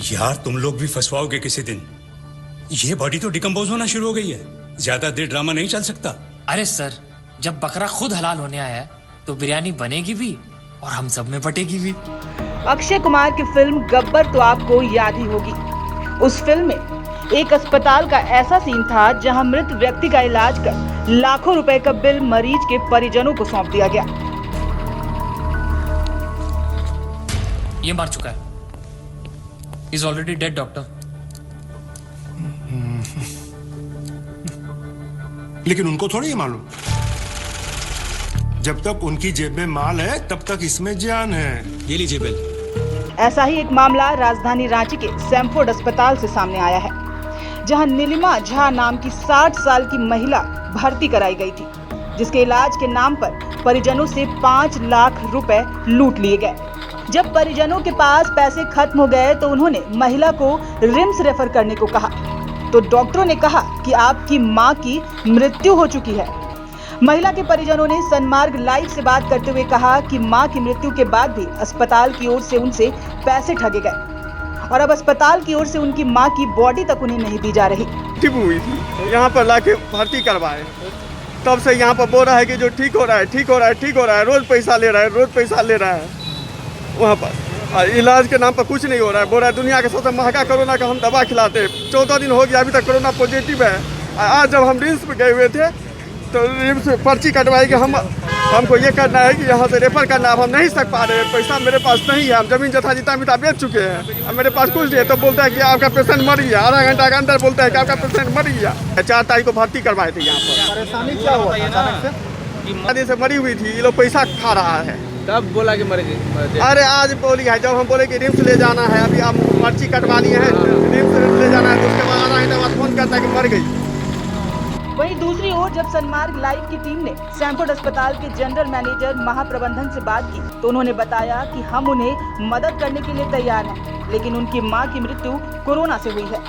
यार तुम लोग भी फंसवाओगे किसी दिन। ये बॉडी तो डिकम्पोज होना शुरू हो गई है, ज्यादा देर ड्रामा नहीं चल सकता। अरे सर, जब बकरा खुद हलाल होने आया है तो बिरयानी बनेगी भी और हम सब में बटेगी भी। अक्षय कुमार की फिल्म गब्बर तो आपको याद ही होगी। उस फिल्म में एक अस्पताल का ऐसा सीन था जहां मृत व्यक्ति का इलाज कर लाखों रुपए का बिल मरीज के परिजनों को सौंप दिया गया। ये मर चुका है। Is already dead doctor. लेकिन उनको थोड़ी ही मालूम, जब तक उनकी जेब में माल है तब तक इसमें जान है। ये लीजिए बिल। ऐसा ही एक मामला राजधानी रांची के सैमफोर्ड अस्पताल से सामने आया है, जहां नीलिमा झा नाम की 60 साल की महिला भर्ती कराई गई थी, जिसके इलाज के नाम पर परिजनों से 5 लाख रुपए लूट लिए गए। जब परिजनों के पास पैसे खत्म हो गए तो उन्होंने महिला को रिम्स रेफर करने को कहा, तो डॉक्टरों ने कहा कि आपकी मां की मृत्यु हो चुकी है। महिला के परिजनों ने सनमार्ग लाइव से बात करते हुए कहा कि मां की मृत्यु के बाद भी अस्पताल की ओर से उनसे पैसे ठगे गए और अब अस्पताल की ओर से उनकी मां की बॉडी तक उन्हें नहीं दी जा रही। हुई थी, यहाँ पर लाके भर्ती करवाए, तब से यहाँ पर बोल रहा है कि जो ठीक हो रहा है, ठीक हो रहा है, ठीक हो रहा है, रोज पैसा ले रहा है, रोज पैसा ले रहा है। वहाँ पर इलाज के नाम पर कुछ नहीं हो रहा है। बोल रहा है दुनिया के सबसे महंगा कोरोना का हम दवा खिलाते, 14 दिन हो गया अभी तक कोरोना पॉजिटिव है। आज जब हम रिम्स में गए हुए थे तो रिम्स में पर्ची कटवाई कि हमको ये करना है कि यहाँ से रेफर करना है, अब हम नहीं सक पा रहे हैं, पैसा मेरे पास नहीं है, हम जमीन जथा जितना भी बेच चुके हैं, अब मेरे पास कुछ नहीं है। तो बोलता है कि आपका पेशेंट मर गया, आधा घंटा के अंदर बोलता है कि आपका पेशेंट मर गया। 4 तारीख को भर्ती करवाए थे यहाँ पर। परेशानी क्या हुआ अचानक से? से मरी हुई थी, ये लोग पैसा खा रहा है। तब बोला कि मरेगी। अरे आज बोली है, जब हम बोले कि रिम्स ले जाना है, अभी आप पर्ची कटवा लिए हैं, रिम्स ले जाना है, तो उसके बाद आधा घंटे बाद फोन करता है कि मर गई। वहीं दूसरी ओर जब सनमार्ग लाइव की टीम ने सैमफोर्ड अस्पताल के जनरल मैनेजर महाप्रबंधन से बात की तो उन्होंने बताया कि हम उन्हें मदद करने के लिए तैयार हैं, लेकिन उनकी मां की मृत्यु कोरोना से हुई है,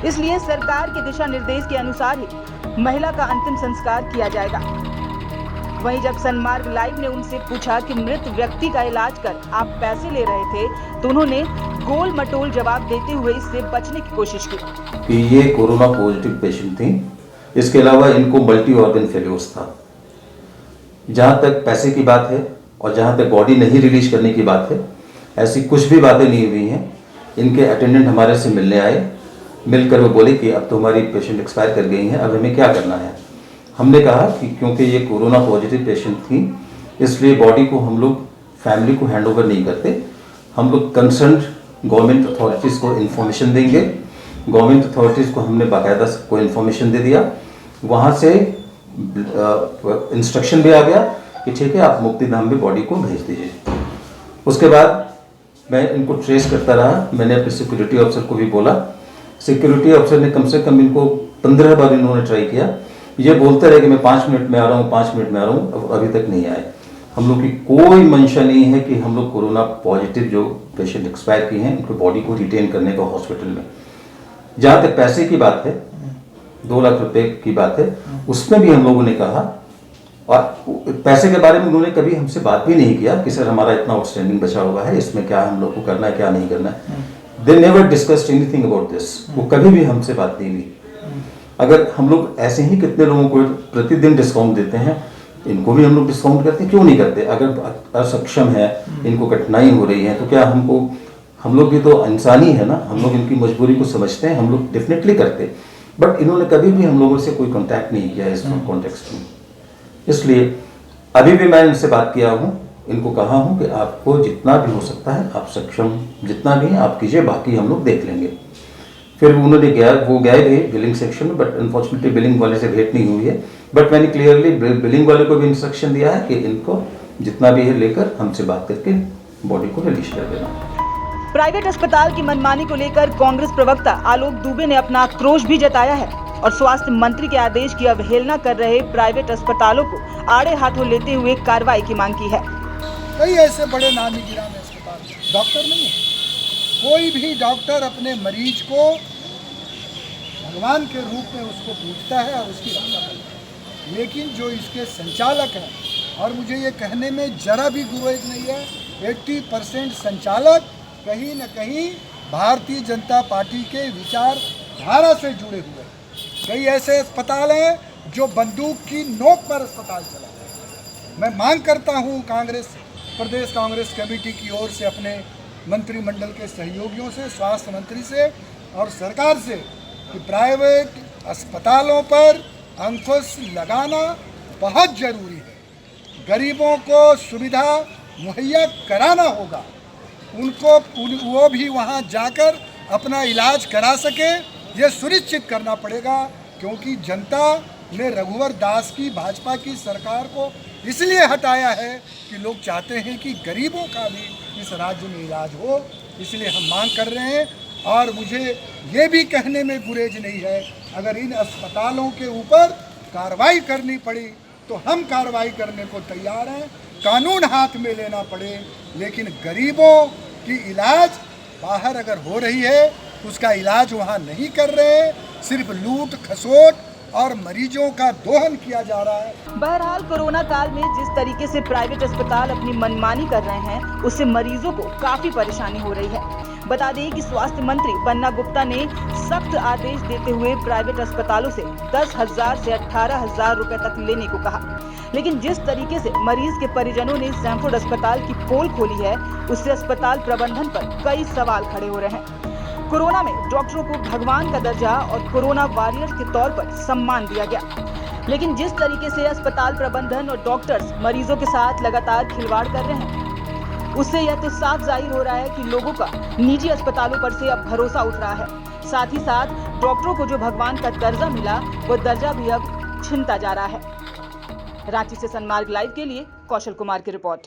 इसलिए सरकार के दिशा निर्देश के अनुसार ही महिला का अंतिम संस्कार किया जाएगा। वहीं जब सनमार्ग लाइव ने उनसे पूछा कि मृत व्यक्ति का इलाज कर आप पैसे ले रहे थे, तो उन्होंने गोल मटोल जवाब देते हुए इससे बचने की कोशिश की कि ये कोरोना पॉजिटिव पेशेंट थी। इसके अलावा इनको मल्टी ऑर्गन फेल्योर्स था। जहाँ तक पैसे की बात है और जहाँ तक बॉडी नहीं रिलीज करने की बात है, ऐसी कुछ भी बातें नहीं हुई हैं। इनके अटेंडेंट हमारे से मिलने आए, मिलकर वो बोले कि अब तो हमारी पेशेंट एक्सपायर कर गई हैं, अब हमें क्या करना है। हमने कहा कि क्योंकि ये कोरोना पॉजिटिव पेशेंट थी, इसलिए बॉडी को हम लोग फैमिली को हैंड ओवर नहीं करते, हम लोग कंसर्न गवर्नमेंट अथॉरिटीज़ को इन्फॉर्मेशन देंगे। गवर्नमेंट अथॉरिटीज़ को हमने बाकायदा सबको इन्फॉर्मेशन दे दिया। वहाँ से इंस्ट्रक्शन भी आ गया कि ठीक है, आप मुक्तिधाम में बॉडी को भेज दीजिए। उसके बाद मैं इनको ट्रेस करता रहा। मैंने अपने सिक्योरिटी ऑफिसर को भी बोला। सिक्योरिटी ऑफिसर ने कम से कम इनको 15 बार इन्होंने ट्राई किया। ये बोलते रहे कि मैं 5 मिनट में आ रहा हूँ, 5 मिनट में आ रहा हूँ, अभी तक नहीं आए। हम लोग की कोई मंशा नहीं है कि हम लोग कोरोना पॉजिटिव जो पेशेंट एक्सपायर किए हैं उनकी बॉडी को रिटेन करने का हॉस्पिटल में। जहाँ तक पैसे की बात है, 2 लाख रुपए की बात है, उसमें भी हम लोगों ने कहा, और पैसे के बारे में उन्होंने कभी हमसे बात भी नहीं किया कि सर हमारा इतना आउटस्टैंडिंग बचा हुआ है, इसमें क्या हम लोग को करना है, क्या नहीं करना है। They never discussed anything about this. वो कभी भी हमसे बात नहीं हुई। अगर हम लोग ऐसे ही कितने लोगों को प्रतिदिन डिस्काउंट देते हैं, इनको भी हम लोग डिस्काउंट करते हैं, क्यों नहीं करते। अगर असक्षम है, इनको कठिनाई हो रही है, तो क्या हम लोग भी तो इंसानी है ना, हम लोग इनकी मजबूरी को समझते हैं, हम लोग डेफिनेटली करते। बट इन्होंने कभी भी हम लोगों से कोई कांटेक्ट नहीं किया इस कॉन्टेक्स्ट में। इसलिए अभी भी मैं इनसे बात किया हूँ, इनको कहा हूँ कि आपको जितना भी हो सकता है, आप सक्षम जितना भी आप कीजिए, बाकी हम लोग देख लेंगे। फिर उन्होंने वो गए भी बिलिंग सेक्शन में, बट अनफॉर्चुनेटली बिलिंग वाले से भेंट नहीं हुई है। बट मैंने क्लियरली बिलिंग वाले को भी इंस्ट्रक्शन दिया है कि इनको जितना भी है लेकर हमसे बात करके बॉडी को रिलीज कर देना। प्राइवेट अस्पताल की मनमानी को लेकर कांग्रेस प्रवक्ता आलोक दुबे ने अपना आक्रोश भी जताया है और स्वास्थ्य मंत्री के आदेश की अवहेलना कर रहे प्राइवेट अस्पतालों को आड़े हाथों लेते हुए कार्रवाई की मांग की है। कई ऐसे बड़े नामी गिरामी अस्पताल डॉक्टर नहीं है, कोई भी डॉक्टर अपने मरीज को भगवान के रूप में उसको पूछता है और उसकी रक्षा करता है, लेकिन जो इसके संचालक हैं, और मुझे ये कहने में जरा भी गुरेज नहीं है, 80% संचालक कहीं न कहीं भारतीय जनता पार्टी के विचारधारा से जुड़े हुए हैं। कई ऐसे अस्पताल हैं जो बंदूक की नोक पर अस्पताल चला रहे हैं। मैं मांग करता हूं प्रदेश कांग्रेस कमेटी की ओर से अपने मंत्रिमंडल के सहयोगियों से, स्वास्थ्य मंत्री से और सरकार से कि प्राइवेट अस्पतालों पर अंकुश लगाना बहुत जरूरी है। गरीबों को सुविधा मुहैया कराना होगा, वो भी वहाँ जाकर अपना इलाज करा सके, ये सुनिश्चित करना पड़ेगा। क्योंकि जनता ने रघुवर दास की भाजपा की सरकार को इसलिए हटाया है कि लोग चाहते हैं कि गरीबों का भी इस राज्य में इलाज हो, इसलिए हम मांग कर रहे हैं। और मुझे ये भी कहने में गुरेज नहीं है, अगर इन अस्पतालों के ऊपर कार्रवाई करनी पड़ी तो हम कार्रवाई करने को तैयार हैं, कानून हाथ में लेना पड़े, लेकिन गरीबों की इलाज बाहर अगर हो रही है उसका इलाज वहाँ नहीं कर रहे, सिर्फ लूट खसोट और मरीजों का दोहन किया जा रहा है। बहरहाल कोरोना काल में जिस तरीके से प्राइवेट अस्पताल अपनी मनमानी कर रहे हैं, उससे मरीजों को काफी परेशानी हो रही है। बता दें कि स्वास्थ्य मंत्री बन्ना गुप्ता ने सख्त आदेश देते हुए प्राइवेट अस्पतालों से 10,000 से 18,000 रुपए तक लेने को कहा, लेकिन जिस तरीके से मरीज के परिजनों ने सैमफोर्ड अस्पताल की पोल खोली है, उससे अस्पताल प्रबंधन पर कई सवाल खड़े हो रहे हैं। कोरोना में डॉक्टरों को भगवान का दर्जा और कोरोना वॉरियर्स के तौर पर सम्मान दिया गया, लेकिन जिस तरीके से अस्पताल प्रबंधन और डॉक्टर्स मरीजों के साथ लगातार खिलवाड़ कर रहे हैं, उससे यह तो साफ जाहिर हो रहा है कि लोगों का निजी अस्पतालों पर से अब भरोसा उठ रहा है। साथ ही साथ डॉक्टरों को जो भगवान का दर्जा मिला, वो दर्जा भी अब छिनता जा रहा है। रांची से सनमार्ग लाइव के लिए कौशल कुमार की रिपोर्ट।